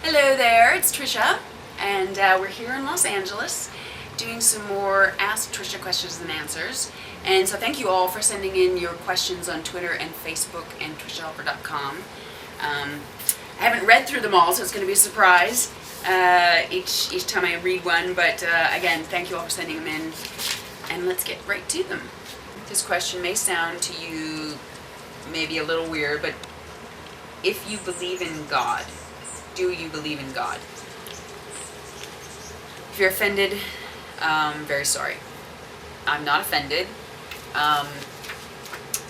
Hello there, it's Tricia, and we're here in Los Angeles doing some more Ask Tricia questions and answers. And so thank you all for sending in your questions on Twitter and Facebook and TriciaHelfer.com. I haven't read through them all, so it's going to be a surprise each time I read one, but again, thank you all for sending them in, and let's get right to them. This question may sound to you maybe a little weird, but if you believe in God, do you believe in God? If you're offended, very sorry. I'm not offended.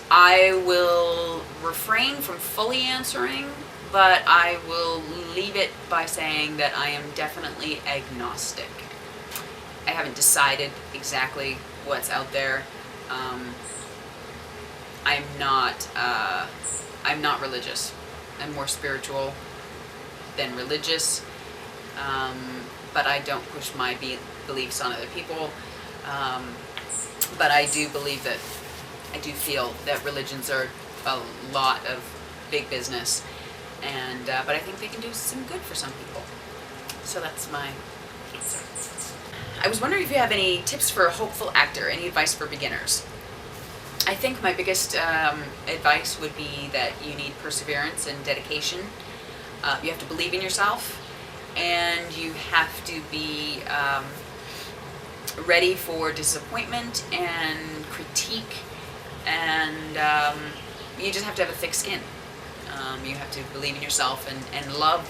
I will refrain from fully answering, but I will leave it by saying that I am definitely agnostic. I haven't decided exactly what's out there. I'm not religious. I'm more spiritual than religious, but I don't push my beliefs on other people. But I do believe that, I do feel that religions are a lot of big business, and but I think they can do some good for some people. So that's my answer. I was wondering if you have any tips for a hopeful actor, any advice for beginners. I think my biggest advice would be that you need perseverance and dedication. You have to believe in yourself, and you have to be ready for disappointment and critique, and you just have to have a thick skin. You have to believe in yourself and love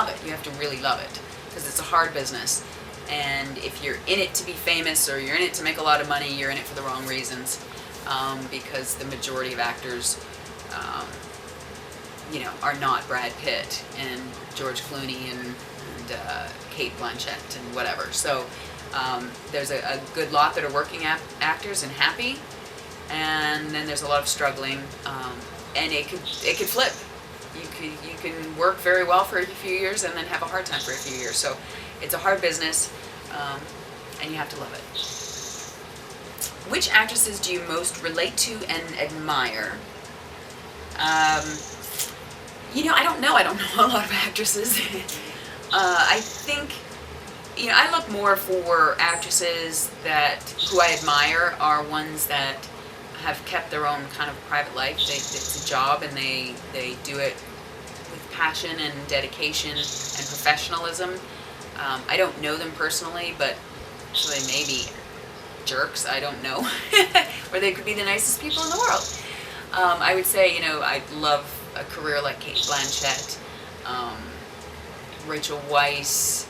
it. You have to really love it, because it's a hard business, and if you're in it to be famous or you're in it to make a lot of money, you're in it for the wrong reasons, because the majority of actors are not Brad Pitt and George Clooney and Kate Blanchett and whatever. So there's a good lot that are working actors and happy, and then there's a lot of struggling, and it could flip. You can work very well for a few years and then have a hard time for a few years. So it's a hard business, and you have to love it. Which actresses do you most relate to and admire? I don't know. I don't know a lot of actresses. I think, I look more for actresses who I admire are ones that have kept their own kind of private life. It's a job, and they do it with passion and dedication and professionalism. I don't know them personally, but so they may be jerks, I don't know. Or they could be the nicest people in the world. I would say, I love a career like Kate Blanchett, Rachel Weisz,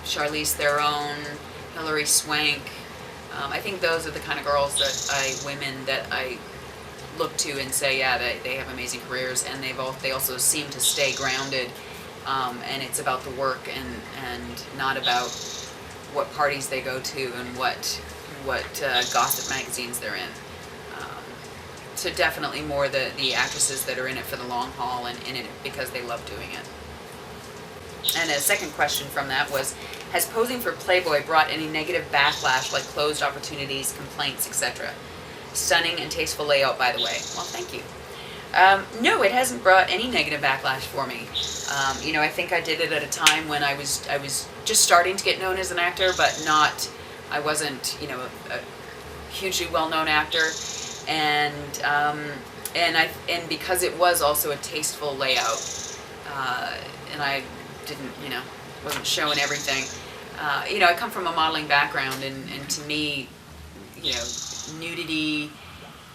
Charlize Theron, Hilary Swank. I think those are the kind of women that I look to and say, yeah, they have amazing careers, and they also seem to stay grounded, and it's about the work and not about what parties they go to and what gossip magazines they're in. So definitely more the actresses that are in it for the long haul and in it because they love doing it. And a second question from that was, has posing for Playboy brought any negative backlash, like closed opportunities, complaints, etc.? Stunning and tasteful layout, by the way. Well, thank you. No, it hasn't brought any negative backlash for me. I think I did it at a time when I was just starting to get known as an actor, but I wasn't, a hugely well-known actor, and because it was also a tasteful layout, and I didn't, wasn't showing everything. I come from a modeling background, and to me, nudity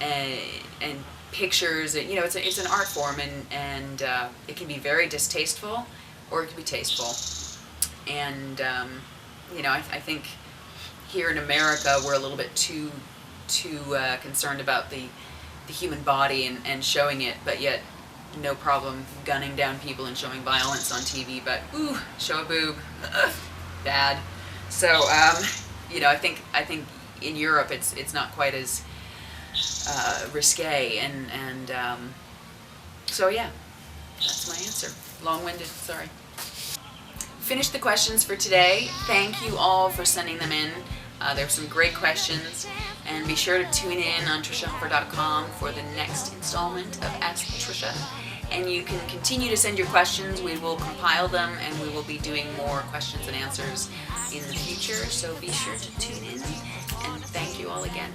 and pictures, it's an art form, and it can be very distasteful, or it can be tasteful. And I think here in America we're a little bit too concerned about the human body and showing it, but yet no problem gunning down people and showing violence on TV, but ooh, show a boob, bad. So I think in Europe it's not quite as risque, and so yeah, that's my answer. Long-winded, sorry. Finished the questions for today. Thank you all for sending them in. There's some great questions, and be sure to tune in on TriciaHelfer.com for the next installment of Ask Tricia. And you can continue to send your questions. We will compile them, and we will be doing more questions and answers in the future. So be sure to tune in, and thank you all again.